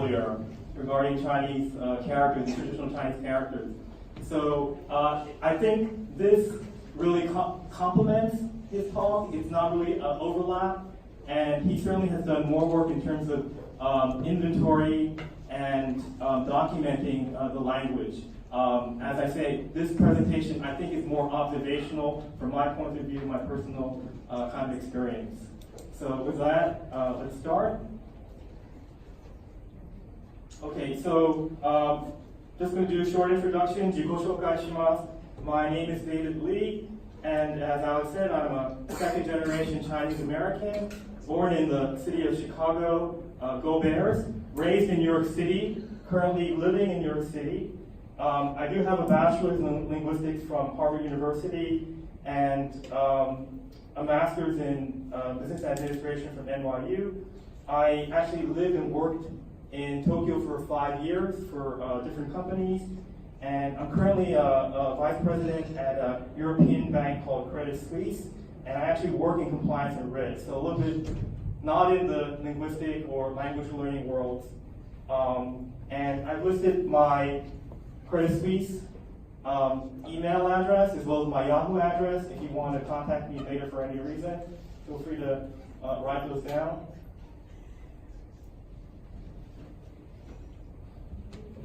earlier regarding Chinese characters, traditional Chinese characters. So I think this really complements his talk. It's not really an overlap, and he certainly has done more work in terms of inventory and documenting the language. As I say, this presentation I think is more observational from my point of view, my personal kind of experience. So with that, let's start. Okay, so just going to do a short introduction. 自己紹介します. My name is David Lee, and as Alex said, I'm a second generation Chinese American, born in the city of Chicago, Go Bears, raised in New York City, currently living in New York City. I do have a bachelor's in linguistics from Harvard University and a master's in business administration from NYU. I actually lived and worked in Tokyo for 5 years for different companies, and I'm currently a vice president at a European bank called Credit Suisse, and I actually work in compliance and risk, so a little bit not in the linguistic or language learning world. And I've listed my Credit Suisse email address as well as my Yahoo address. If you want to contact me later for any reason, feel free to write those down.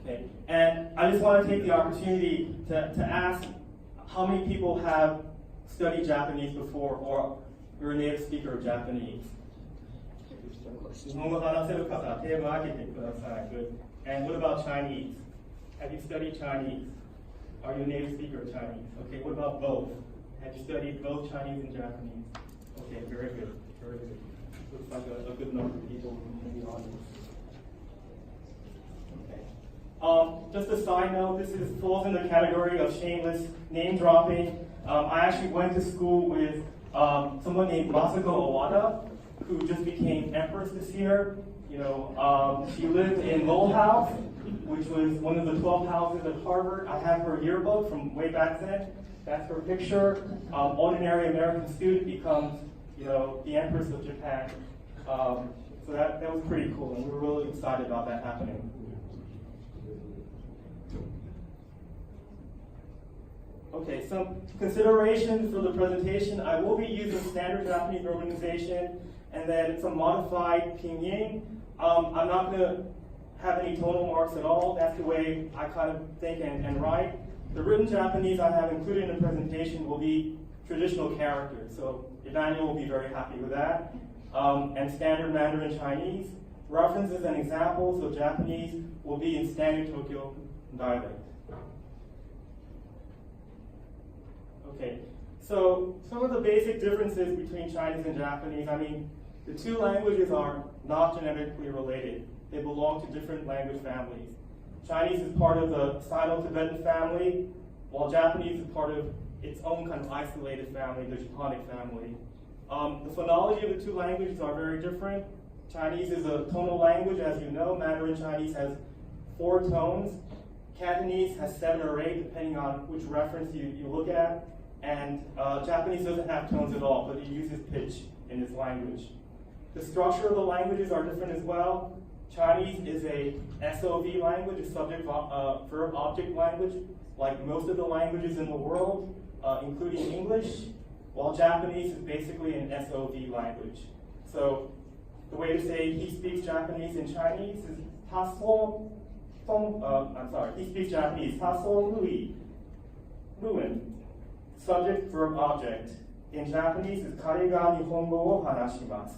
Okay. And I just want to take the opportunity to ask how many people have studied Japanese before, or you're a native speaker of Japanese? Good. And what about Chinese? Have you studied Chinese? Are you a native speaker of Chinese? Okay, what about both? Have you studied both Chinese and Japanese? Okay, very good, very good. Looks like a good number of people in the audience. Just a side note, this falls in the category of shameless name dropping. I actually went to school with someone named Masako Owada, who just became Empress this year. You know, she lived in Lowell House, which was one of the 12 houses at Harvard. I have her yearbook from way back then. That's her picture. Ordinary American student becomes, you know, the Empress of Japan. So that was pretty cool, and we were really excited about that happening. Okay, some considerations for the presentation. I will be using standard Japanese romanization and then some modified pinyin. I'm not going to have any tonal marks at all. That's the way I kind of think and write. The written Japanese I have included in the presentation will be traditional characters, so Emmanuel will be very happy with that. And standard Mandarin Chinese. References and examples of Japanese will be in standard Tokyo dialect. Okay, so some of the basic differences between Chinese and Japanese. I mean, the two languages are not genetically related. They belong to different language families. Chinese is part of the Sino-Tibetan family, while Japanese is part of its own kind of isolated family, the Japonic family. The phonology of the two languages are very different. Chinese is a tonal language, as you know. Mandarin Chinese has 4 tones. Cantonese has 7 or 8, depending on which reference you look at. And Japanese doesn't have tones at all, but it uses pitch in its language. The structure of the languages are different as well. Chinese is a SOV language, a subject-verb-object language, like most of the languages in the world, including English, while Japanese is basically an SOV language. So the way to say he speaks Japanese in Chinese is he speaks Japanese, taso lui, luin. Subject, verb, object. In Japanese, is kare ga nihongo wo hanashimasu.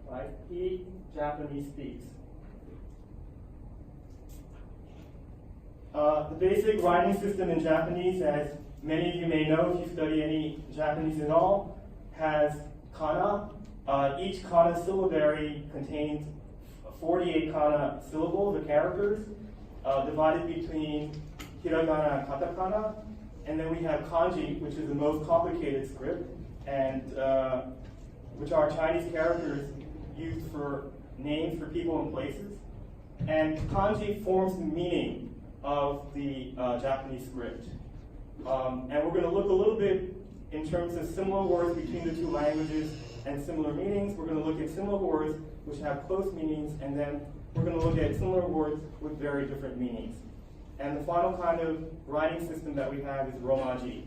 Right? He, Japanese, speaks. The basic writing system in Japanese, as many of you may know if you study any Japanese at all, has kana. Each kana syllabary contains 48 kana syllables or characters, divided between hiragana and katakana. And then we have kanji, which is the most complicated script, and which are Chinese characters used for names for people and places. And kanji forms the meaning of the Japanese script. And we're going to look a little bit in terms of similar words between the two languages and similar meanings. We're going to look at similar words which have close meanings, and then we're going to look at similar words with very different meanings. And the final kind of writing system that we have is Romaji.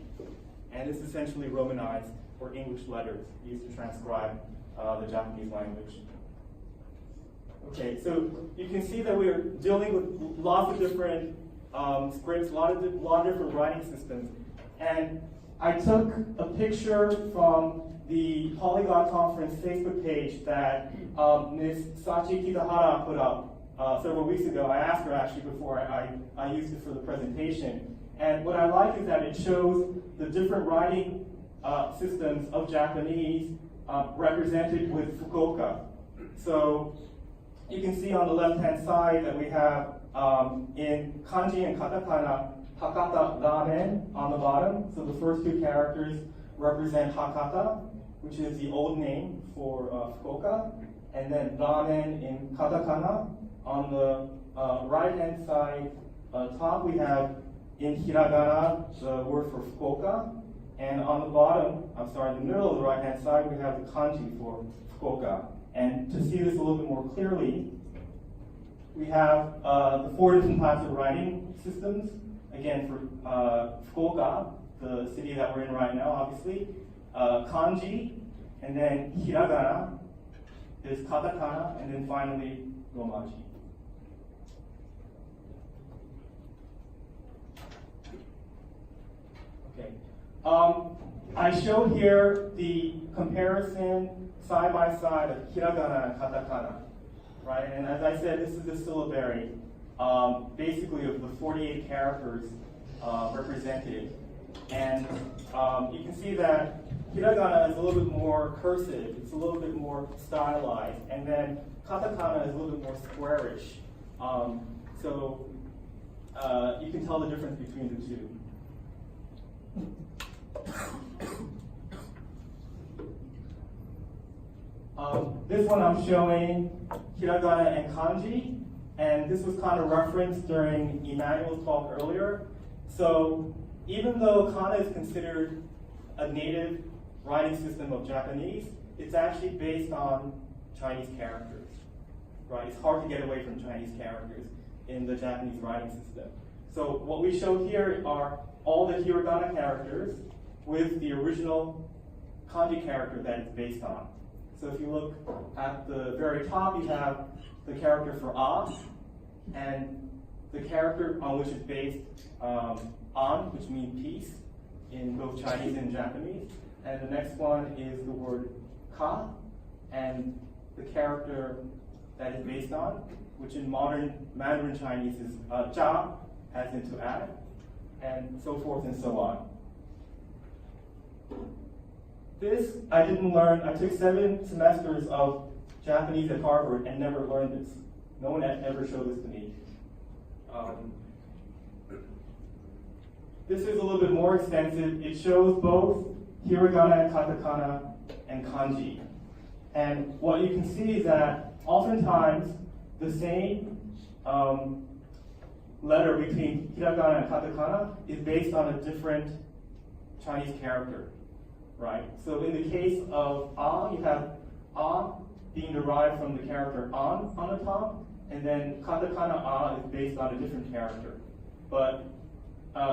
And it's essentially Romanized or English letters used to transcribe the Japanese language. Okay, so you can see that we're dealing with lots of different scripts, a lot of different writing systems. And I took a picture from the Polyglot Conference Facebook page that Ms. Sachi Kitahara put up several weeks ago. I asked her actually before I used it for the presentation. And what I like is that it shows the different writing systems of Japanese represented with Fukuoka. So you can see on the left-hand side that we have in kanji and katakana, Hakata Ramen on the bottom. So the first two characters represent Hakata, which is the old name for Fukuoka. And then Ramen in katakana. On the right-hand side top, we have in hiragana the word for Fukuoka. And on the bottom, in the middle of the right-hand side, we have the kanji for Fukuoka. And to see this a little bit more clearly, we have the four different types of writing systems. Again, for Fukuoka, the city that we're in right now, obviously, kanji, and then hiragana, is katakana, and then finally romaji. Okay. I showed here the comparison side by side of hiragana and katakana, right? And as I said, this is the syllabary, basically of the 48 characters represented. And you can see that hiragana is a little bit more cursive, it's a little bit more stylized, and then katakana is a little bit more squarish. So you can tell the difference between the two. This one I'm showing hiragana and kanji, and this was kind of referenced during Emmanuel's talk earlier. So even though kana is considered a native writing system of Japanese, it's actually based on Chinese characters, right? It's hard to get away from Chinese characters in the Japanese writing system. So what we show here are all the hiragana characters with the original kanji character that it's based on. So if you look at the very top, you have the character for a, and the character on which it's based on, which means peace in both Chinese and Japanese. And the next one is the word ka, and the character that is based on, which in modern Mandarin Chinese is ja, as in to add, and so forth and so on. This I didn't learn. I took 7 semesters of Japanese at Harvard and never learned this. No one had ever showed this to me. This is a little bit more extensive. It shows both hiragana and katakana and kanji. And what you can see is that oftentimes the same letter between hiragana and katakana is based on a different Chinese character, right? So in the case of a, you have a being derived from the character on the top, and then katakana a is based on a different character. But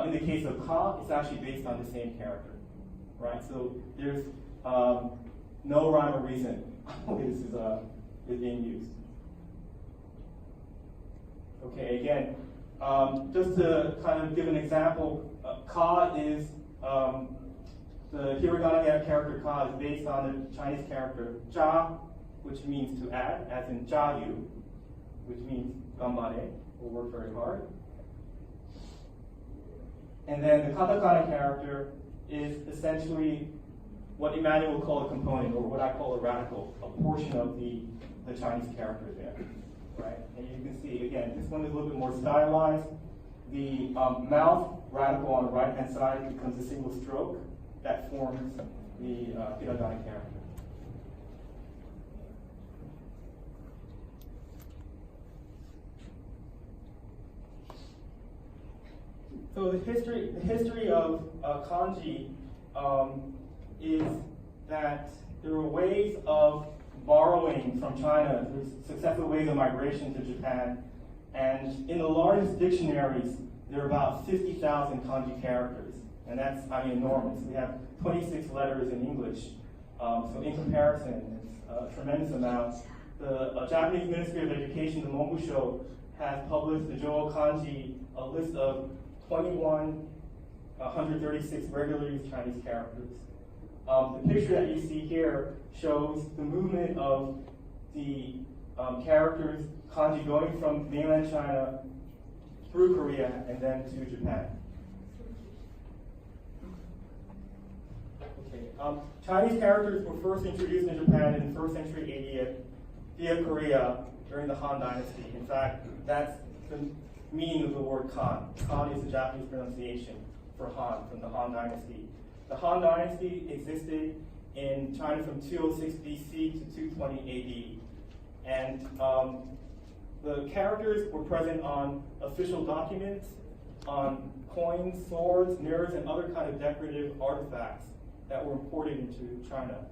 in the case of ka, it's actually based on the same character, right? So there's no rhyme or reason why this is being used. Okay, again, just to kind of give an example, ka is, the hiragana character ka is based on the Chinese character ja, which means to add, as in jayu, which means gambare, or work very hard. And then the katakana character is essentially what Emmanuel would call a component, or what I call a radical, a portion of the Chinese character there, right? And you can see, again, this one is a little bit more stylized. The mouth radical on the right-hand side becomes a single stroke that forms the hiragana character. So the history of kanji is that there were ways of borrowing from China through successive ways of migration to Japan. And in the largest dictionaries, there are about 50,000 kanji characters. And that's, enormous. We have 26 letters in English. So in comparison, it's a tremendous amount. The Japanese Ministry of Education, the Monbusho, has published the Jowo Kanji, a list of 2,136 regularly used Chinese characters. The picture that you see here shows the movement of the characters, kanji, going from mainland China through Korea and then to Japan. Okay. Chinese characters were first introduced in Japan in the 1st century AD via Korea during the Han Dynasty. In fact, that's the meaning of the word Kan. Kan is the Japanese pronunciation for Han, from the Han Dynasty. The Han Dynasty existed in China from 206 BC to 220 AD. And the characters were present on official documents, on coins, swords, mirrors, and other kind of decorative artifacts that were imported into China.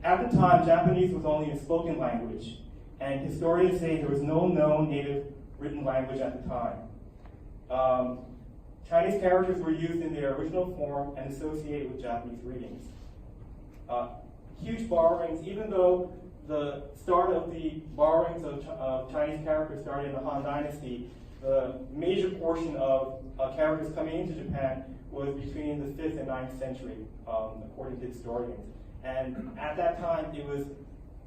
At the time, Japanese was only a spoken language, and historians say there was no known native written language at the time. Chinese characters were used in their original form and associated with Japanese readings. Huge borrowings, even though the start of the borrowings of Chinese characters started in the Han Dynasty, the major portion of characters coming into Japan was between the 5th and 9th century, according to historians. And at that time, it was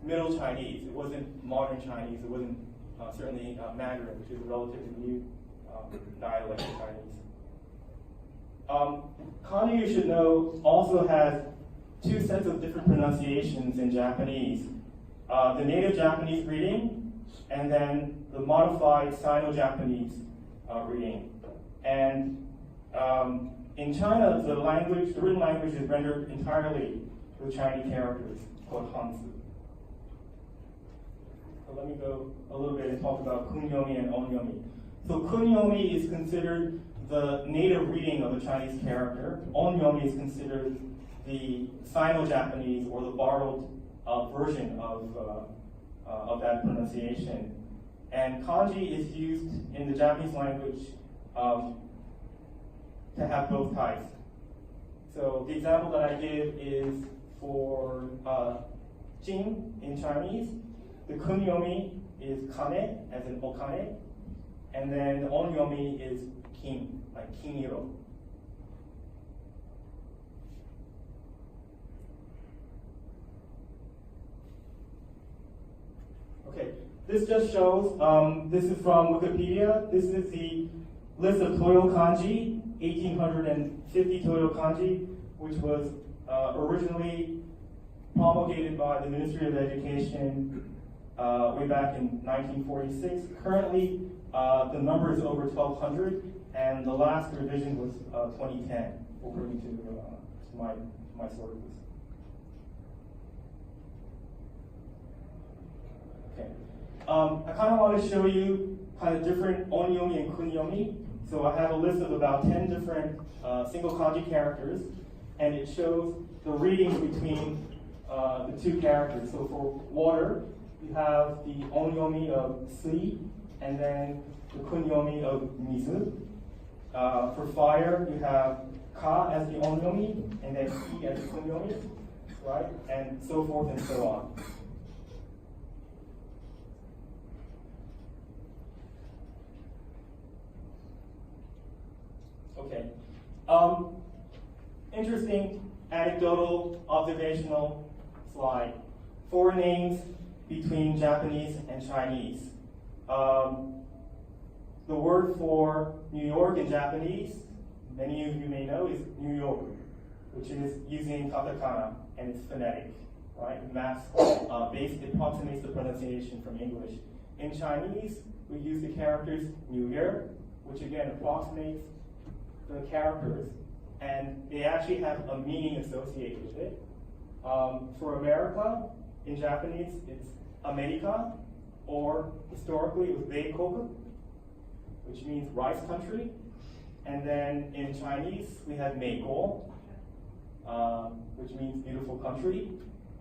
Middle Chinese. It wasn't modern Chinese. It wasn't certainly Mandarin, which is a relatively new dialect of Chinese. Kanji, you should know, also has two sets of different pronunciations in Japanese. The native Japanese reading, and then the modified Sino-Japanese reading. And in China, the written language is rendered entirely with Chinese characters, called Hanzi. So let me go a little bit and talk about kunyomi and onyomi. So kunyomi is considered the native reading of a Chinese character. Onyomi is considered the Sino-Japanese or the borrowed version of that pronunciation. And kanji is used in the Japanese language to have both types. So the example that I give is for jing in Chinese. The kunyomi is kane, as in okane, and then the onyomi is kin, like kiniro. Okay, this just shows, this is from Wikipedia. This is the list of Toyo Kanji, 1,850 Toyo Kanji, which was originally promulgated by the Ministry of Education way back in 1946. Currently, the number is over 1,200, and the last revision was 2010, according to my sources. Okay. I kind of want to show you kind of different onyomi and kunyomi. So I have a list of about 10 different single kanji characters, and it shows the readings between the two characters. So for water, you have the onyomi of sui, and then the kunyomi of mizu. For fire, you have ka as the onyomi, and then ki as the kunyomi, right? And so forth and so on. Okay. Interesting anecdotal observational slide. Four names between Japanese and Chinese. The word for New York in Japanese, many of you may know, is New York, which is using katakana, and it's phonetic, right? It maps, it approximates the pronunciation from English. In Chinese, we use the characters New Year, which again approximates the characters, and they actually have a meaning associated with it. For America, in Japanese, it's America, or historically it was Beikoku, which means rice country. And then in Chinese, we have Meiko, which means beautiful country.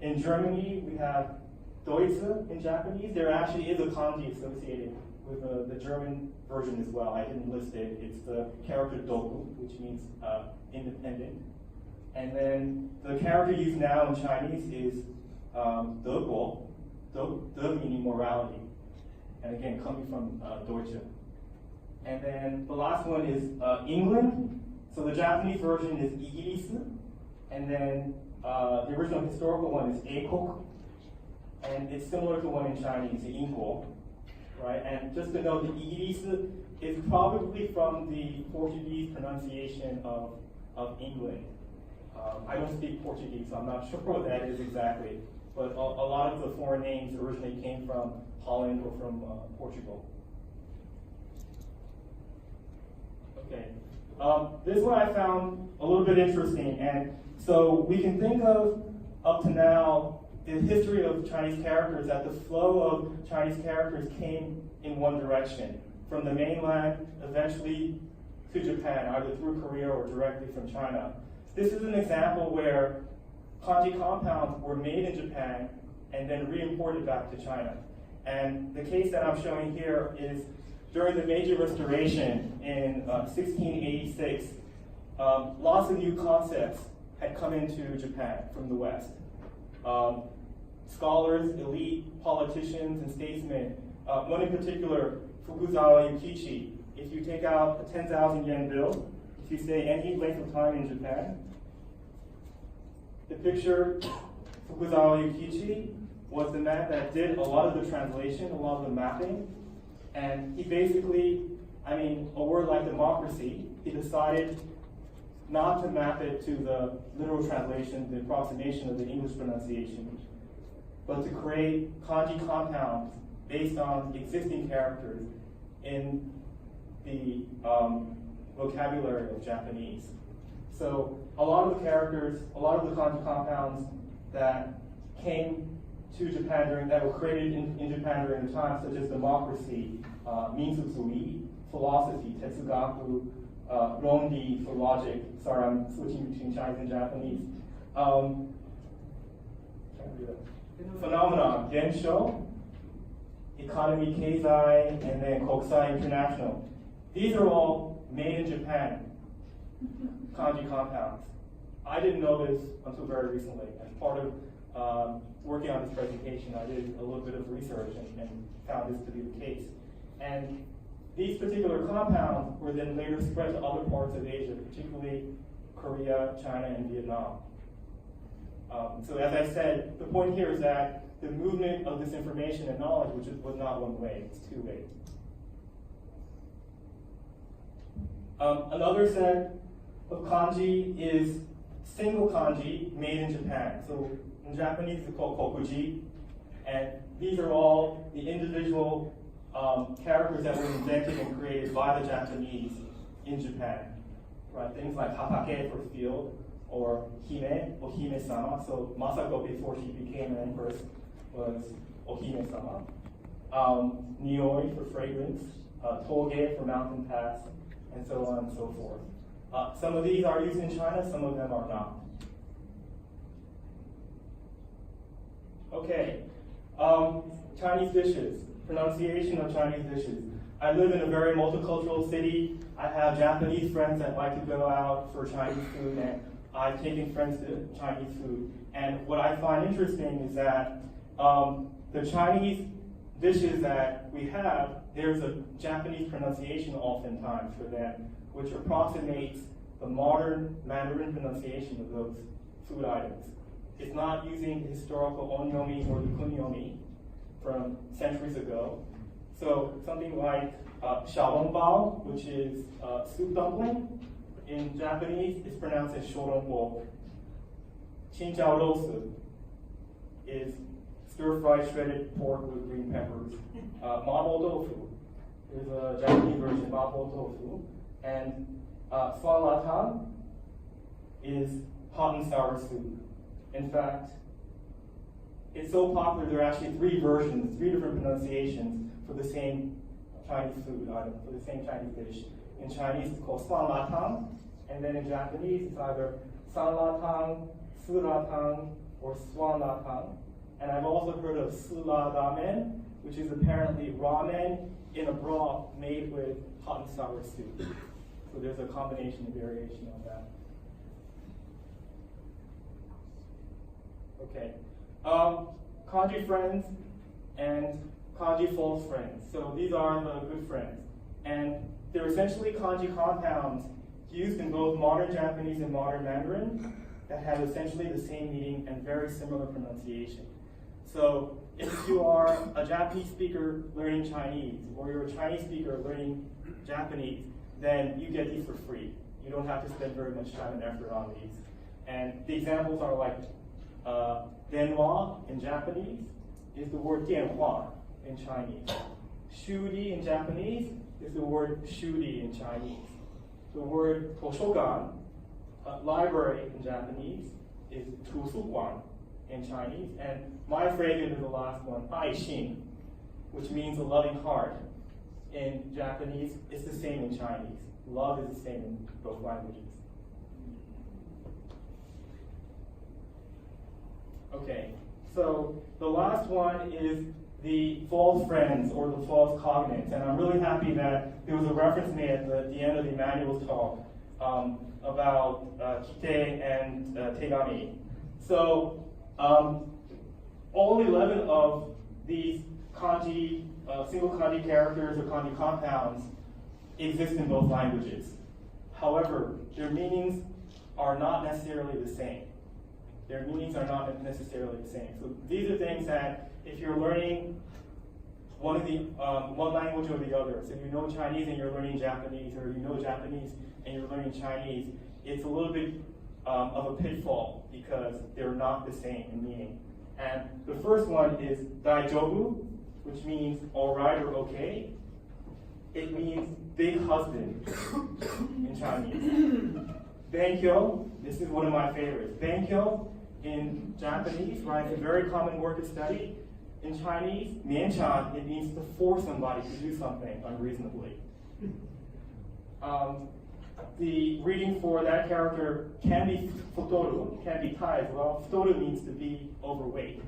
In Germany, we have Deutsche in Japanese. There actually is a kanji associated with the German version as well. I didn't list it. It's the character doku, which means independent. And then the character used now in Chinese is deguo, de meaning morality. And again, coming from Deutsche. And then the last one is England. So the Japanese version is Igirisu. And then the original historical one is Eikok. And it's similar to one in Chinese, the Inko. Right? And just to note, the Igirisu is probably from the Portuguese pronunciation of England. I don't speak Portuguese, so I'm not sure what that is exactly. But a lot of the foreign names originally came from Holland or from Portugal. Okay. This one I found a little bit interesting. And so we can think of, up to now, the history of Chinese characters, that the flow of Chinese characters came in one direction, from the mainland, eventually to Japan, either through Korea or directly from China. This is an example where kanji compounds were made in Japan and then re-imported back to China. And the case that I'm showing here is during the Meiji Restoration in 1686, lots of new concepts had come into Japan from the West. Scholars, elite politicians, and statesmen. One in particular, Fukuoka Yukichi. If you take out a 10,000 yen bill, if you stay any length of time in Japan, the picture, Fukuoka Yukichi, was the man that did a lot of the translation, a lot of the mapping, and he basically, a word like democracy, he decided not to map it to the literal translation, the approximation of the English pronunciation, but to create kanji compounds based on existing characters in the vocabulary of Japanese. So a lot of the characters, a lot of the kanji compounds that came to Japan that were created in Japan during the time, such as democracy, minsutsui, philosophy, tetsugaku, rondi for logic. Sorry, I'm switching between Chinese and Japanese. Phenomenon, gensho, economy, keizai, and then kokusai, international. These are all made in Japan, kanji compounds. I didn't know this until very recently. As part of working on this presentation, I did a little bit of research and found this to be the case. And these particular compounds were then later spread to other parts of Asia, particularly Korea, China, and Vietnam. So as I said, the point here is that the movement of this information and knowledge, which was not one way, it's two way. Another set of kanji is single kanji made in Japan. So in Japanese, it's called kokuji, and these are all the individual characters that were invented and created by the Japanese in Japan. Right? Things like hatake for field, or hime, or hime-sama. So Masako, before she became an empress, was ohime-sama. Nioi for fragrance, toge for mountain pass, and so on and so forth. Some of these are used in China, some of them are not. Okay, Chinese dishes, pronunciation of Chinese dishes. I live in a very multicultural city. I have Japanese friends that like to go out for Chinese food, and I've taken friends to Chinese food. And what I find interesting is that the Chinese dishes that we have, there's a Japanese pronunciation oftentimes for them, which approximates the modern Mandarin pronunciation of those food items. It's not using the historical onyomi or the kunyomi from centuries ago. So something like xiaolongbao, which is soup dumpling, in Japanese is pronounced as shorongbo. Chinjiaorosu is stir-fried shredded pork with green peppers. Mabo tofu is a Japanese version, mabo tofu. And swanlatang is hot and sour soup. In fact, it's so popular there are actually three versions, three different pronunciations for the same Chinese food item, for the same Chinese dish. In Chinese, it's called swanlatang, and then in Japanese, it's either sanlatang, suratang, or swanlatang. And I've also heard of sula ramen, which is apparently ramen in a broth made with hot and sour soup. So there's a combination of variation on that. Okay. Kanji Friends and Kanji False Friends. So these are the good friends. And they're essentially kanji compounds used in both modern Japanese and modern Mandarin that have essentially the same meaning and very similar pronunciation. So if you are a Japanese speaker learning Chinese, or you're a Chinese speaker learning Japanese, then you get these for free. You don't have to spend very much time and effort on these. And the examples are like denwa in Japanese is the word dianhua in Chinese. Shuri in Japanese is the word shuri in Chinese. The word toshogan, library in Japanese, is tusuguan in Chinese. And my favorite is the last one, aishin, which means a loving heart. In Japanese, it's the same in Chinese. Love is the same in both languages. Okay, so the last one is the false friends or the false cognates. And I'm really happy that there was a reference made at the end of the Emmanuel's talk about kite and tegami. So all 11 of these kanji, single kanji characters or kanji compounds exist in both languages. However, their meanings are not necessarily the same. Their meanings are not necessarily the same. So these are things that if you're learning one language or the other, so you know Chinese and you're learning Japanese, or you know Japanese and you're learning Chinese, it's a little bit of a pitfall because they're not the same in meaning. And the first one is daijobu, which means all right or okay. It means big husband in Chinese. Benkyo, this is one of my favorites. Benkyo in Japanese, right, it's a very common word to study. In Chinese, mianchan, it means to force somebody to do something unreasonably. The reading for that character can be futoru, can be tai as well. Futoru means to be overweight,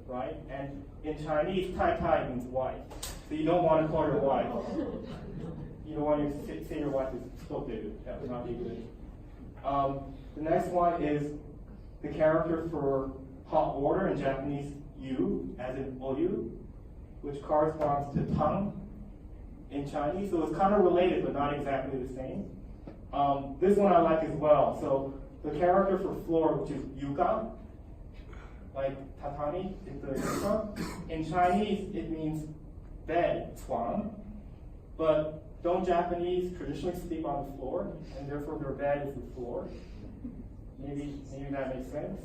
right? And in Chinese, tai means wife. So you don't want to call your wife. You don't want to say your wife is futoru. That would not be good. The next one is the character for hot water in Japanese, yu, as in oyu, which corresponds to tang in Chinese. So it's kind of related, but not exactly the same. This one I like as well. So the character for floor, which is yuka, like tatami, is the yuka. In Chinese, it means bed, chuang. But don't Japanese traditionally sleep on the floor, and therefore their bed is the floor? Maybe that makes sense.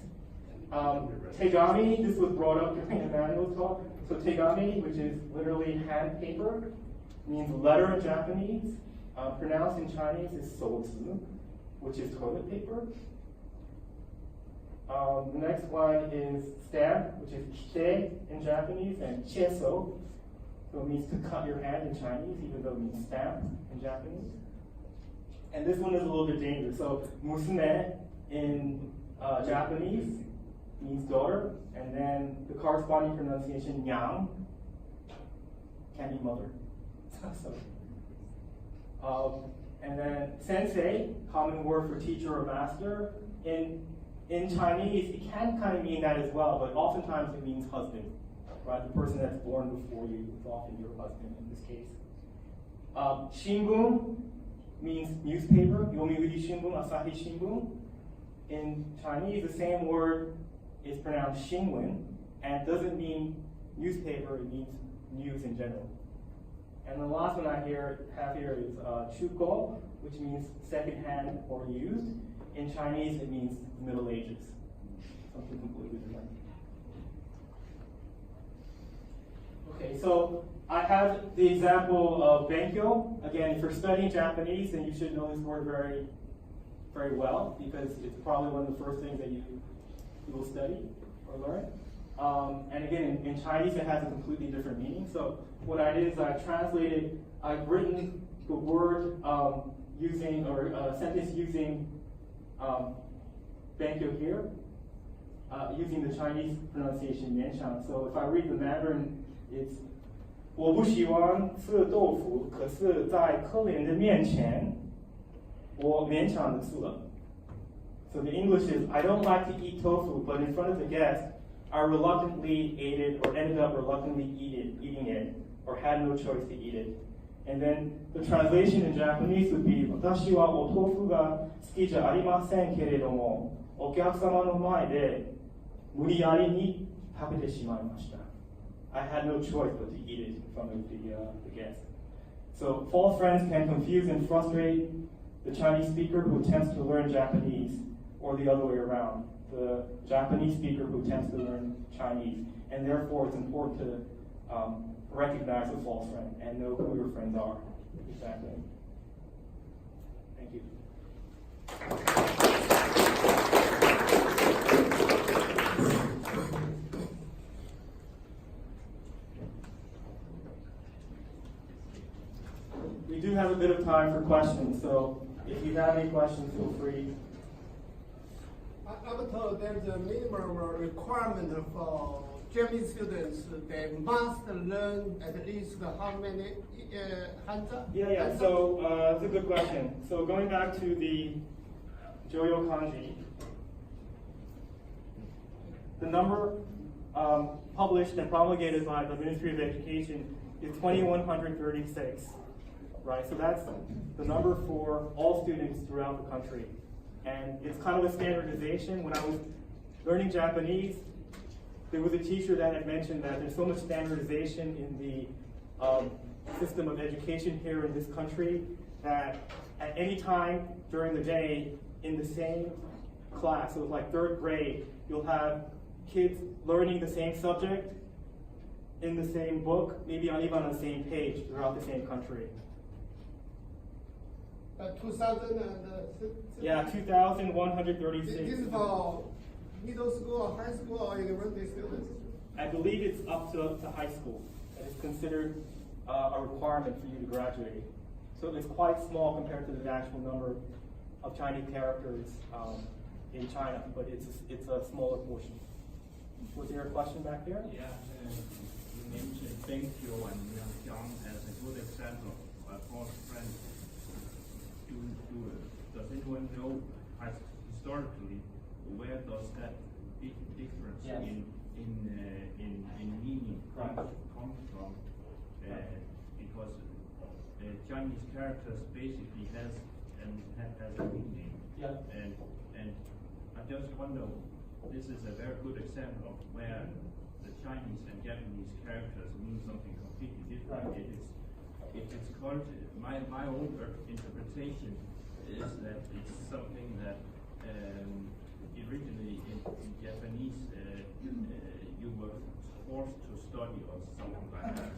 Tegami, this was brought up during Emmanuel's talk. So tegami, which is literally hand paper, means letter in Japanese. Pronounced in Chinese is sozu, which is toilet paper. The next one is stamp, which is kite in Japanese, and cheso. So it means to cut your hand in Chinese, even though it means stamp in Japanese. And this one is a little bit dangerous. So musume in Japanese means daughter, and then the corresponding pronunciation yang can be mother. And then sensei, common word for teacher or master. In Chinese, it can kind of mean that as well, but oftentimes it means husband, right? The person that's born before you is often your husband in this case. Shinbun means newspaper. Yomiuri Shimbun, Asahi Shimbun. In Chinese, the same word is pronounced shinwen, and doesn't mean newspaper, it means news in general. And the last one I have here is chuko, which means secondhand or used. In Chinese, it means Middle Ages, something completely different. Okay, so I have the example of benkyo. Again, if you're studying Japanese, then you should know this word very, very well, because it's probably one of the first things that you will study or learn. And again, in Chinese, it has a completely different meaning. So what I did is I've written the word using, or a sentence using benkyo here. using the Chinese pronunciation 勉强. So if I read the Mandarin, it's 我不喜欢吃豆腐，可是在客人的面前，我勉强的吃了. So the English is, I don't like to eat tofu, but in front of the guests, I reluctantly ate it or ended up reluctantly eating it or had no choice to eat it. And then the translation in Japanese would be, 私はお豆腐が好きじゃありませんけれども、お客様の前で無理やりに食べてしまいました. I had no choice but to eat it in front of the guests. So false friends can confuse and frustrate the Chinese speaker who attempts to learn Japanese, or the other way around, the Japanese speaker who attempts to learn Chinese. And therefore, it's important to recognize a false friend and know who your friends are. Exactly. Thank you. We do have a bit of time for questions, so if you have any questions, feel free. I'm told there's a minimum requirement for Japanese students. They must learn at least how many hanza? Yeah. So it's a good question. So going back to the Joyo Kanji, the number published and promulgated by the Ministry of Education is 2,136, right? So that's the number for all students throughout the country. And it's kind of a standardization. When I was learning Japanese, there was a teacher that had mentioned that there's so much standardization in the system of education here in this country that at any time during the day in the same class, so like third grade, you'll have kids learning the same subject in the same book, maybe not even on the same page throughout the same country. 2006? Yeah, 2,136. This is for middle school or high school or university students? I believe it's up to high school. It's considered a requirement for you to graduate. So it's quite small compared to the actual number of Chinese characters in China, but it's a smaller portion. Was there a question back there? Yeah, you mentioned Benkyo and Myeongdong as a good example of false friends. Does anyone know historically where does that big difference Yes. in meaning come from? Because Chinese characters basically has a meaning. Yeah. And I just wonder, this is a very good example of where the Chinese and Japanese characters mean something completely different. Right. It is called, my own interpretation is that it's something that originally in Japanese you were forced to study or something like that.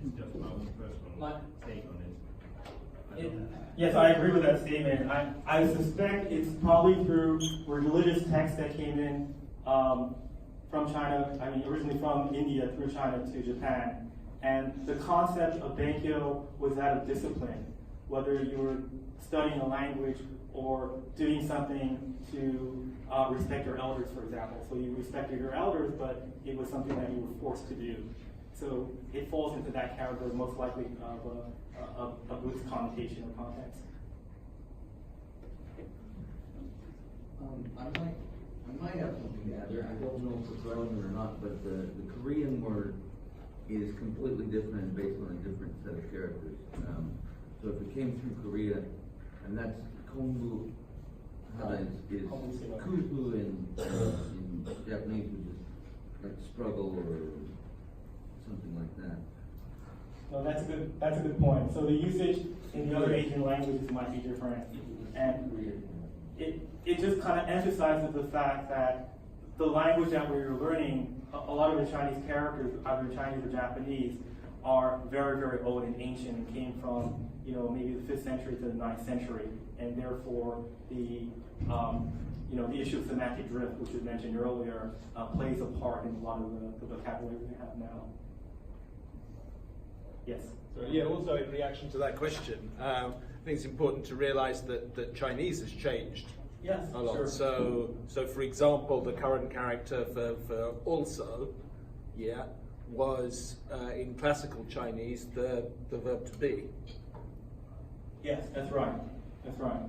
It's just my own personal take on it. Yes, I agree with that statement. I suspect it's probably through religious texts that came in from China, originally from India through China to Japan. And the concept of Benkyo was that of discipline, whether you were studying a language or doing something to respect your elders, for example. So you respected your elders, but it was something that you were forced to do. So it falls into that category most likely of a Buddhist connotation or context. I might have something to add there. I don't know if it's relevant or not, but the Korean word is completely different based on a different set of characters. So if it came through Korea, and that's Konbu is Kubu in Japanese, which is like struggle or something like that. No, that's a good point. So the usage in the other Asian languages might be different, and it just kind of emphasizes the fact that the language that we're learning, a lot of the Chinese characters, either Chinese or Japanese, are very, very old and ancient and came from, maybe the 5th century to the 9th century, and therefore the issue of semantic drift, which was mentioned earlier, plays a part in a lot of the vocabulary we have now. Yes? So yeah, also in reaction to that question, I think it's important to realize that Chinese has changed Yes, a lot. sure. So for example, the current character for also, yeah, was in classical Chinese the verb to be. Yes, that's right. That's right.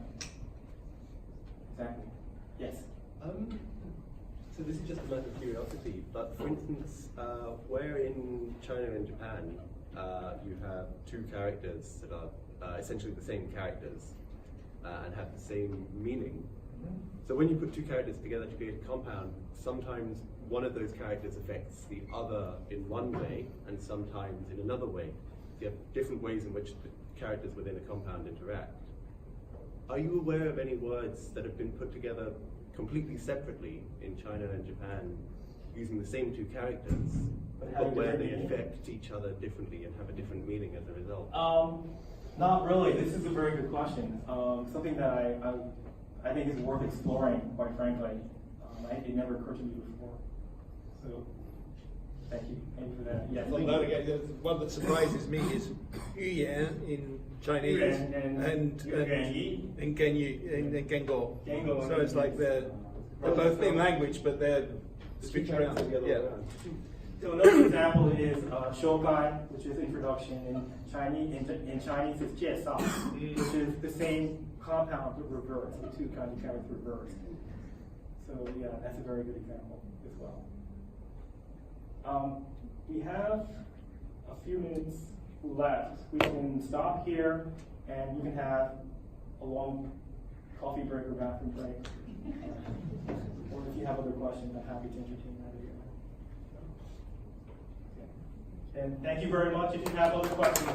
Exactly. Yes. So this is just a matter of curiosity, but for instance, where in China and Japan you have two characters that are essentially the same characters and have the same meaning. So when you put two characters together to create a compound, sometimes one of those characters affects the other in one way and sometimes in another way. You have different ways in which the characters within a compound interact. Are you aware of any words that have been put together completely separately in China and Japan using the same two characters, but where they affect each other differently and have a different meaning as a result? Not really. This is a very good question. Something that I think is worth exploring, quite frankly. It never occurred to me before. So, thank you. Thank you for that. Yes. Well, no, again, the one that surprises me is yuyan in Chinese and genyu in gengo. So it's like they're both in language, but they're switched around. Yeah. So another example is shokai, which is introduction. In Chinese, it's jiesao, which is the same compound but reversed. The two kinds of characters reversed. So yeah, that's a very good example as well. We have a few minutes left. We can stop here, and you can have a long coffee break or bathroom break. Or if you have other questions, I'm happy to entertain that again. And thank you very much. If you have other questions,